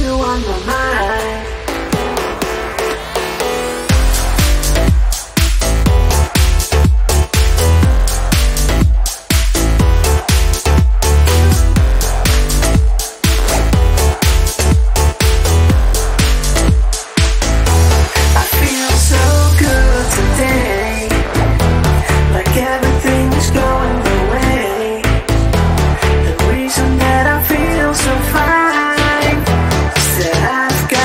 you on my mind. Got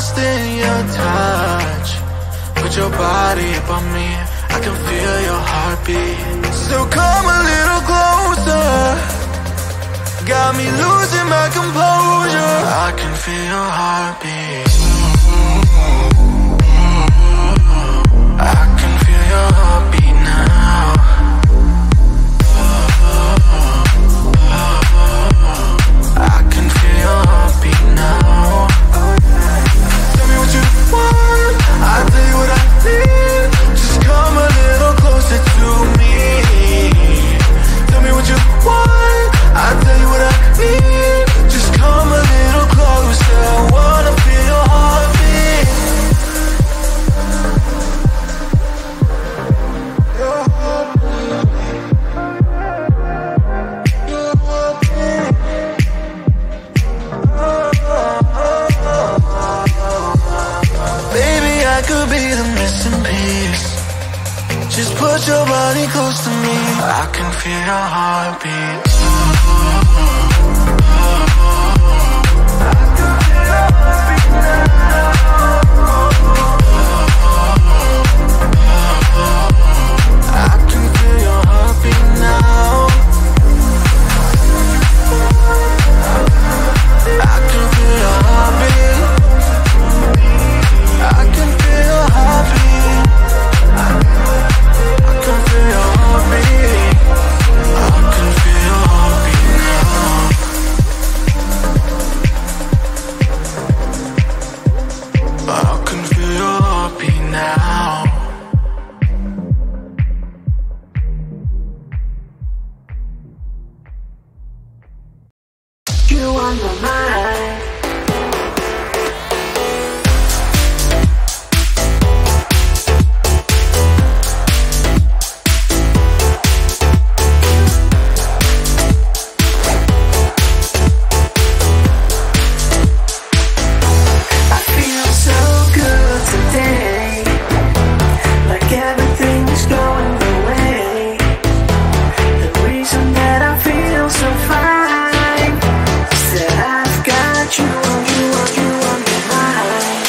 lost in your touch. Put your body up on me, I can feel your heartbeat. So come a little closer, got me losing my composure. I can feel your heartbeat. I can feel your heartbeat now. I can feel your heartbeat now. Tell me what you want, I'll tell you what I need. Just come a little closer to me. Tell me what you want, I'll tell you what I need. Just come a little closer, I wanna feel your heartbeat. Your heartbeat. Your heartbeat. Baby, I could be the missing piece. Just put your body close to me, I can feel your heartbeat. I can feel your heartbeat now. I can feel your heartbeat now. I can feel your heartbeat. I can feel your heartbeat. I can feel your heartbeat. I can feel your heartbeat now. I can feel your heartbeat now. You on my mind. I feel so good today, like everything's going the way. The reason that I feel so fine is that I've got you on, you on, you on my mind.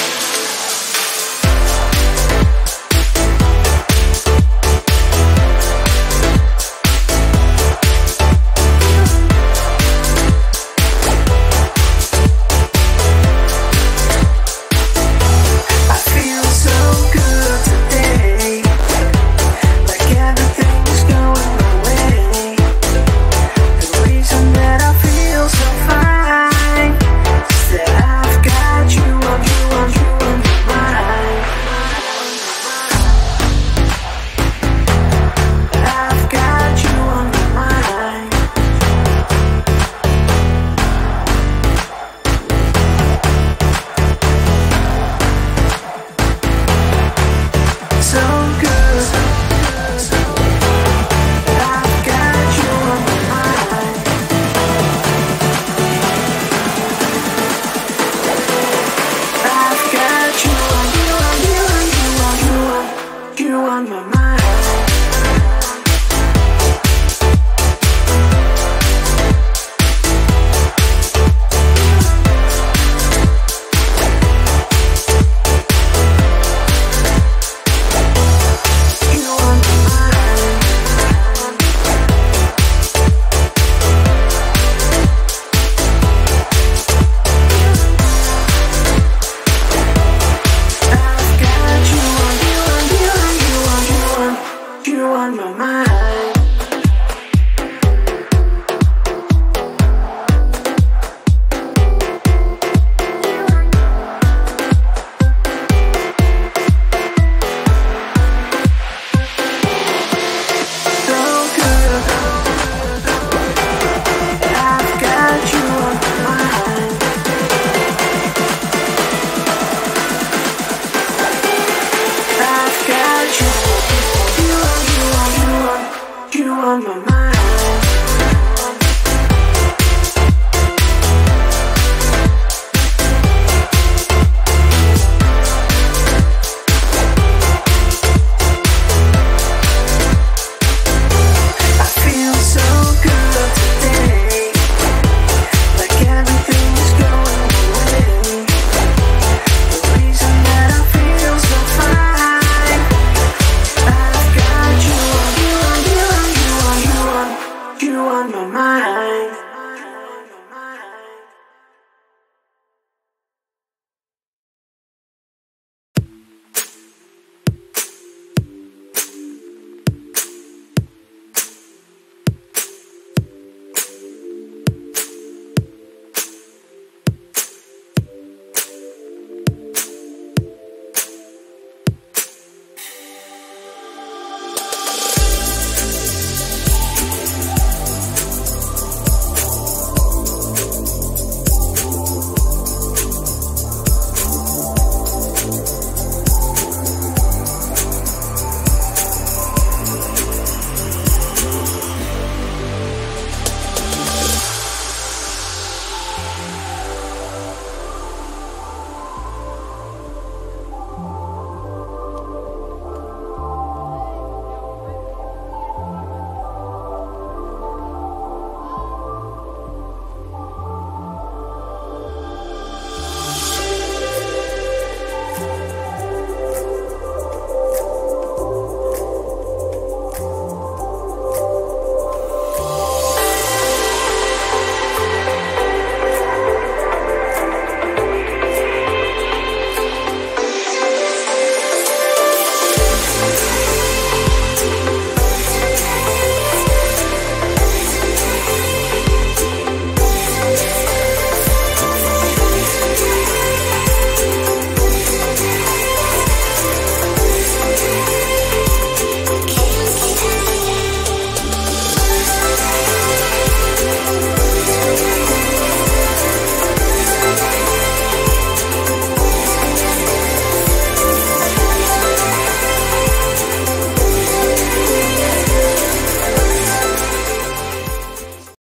I feel so good today, like everything's going my way. The reason that I feel so fine is that I've got you on, you on, you on my mind. I've got you on my mind. So good. I've got you on my mind. I've got you on, you on, you on, you on, you on, you on my mind. You on my mind. I've got you on, you on, you on, you on, you on, you on my mind. So good. I've got you on my mind. I've got you, you on, you on, you on, you on my mind.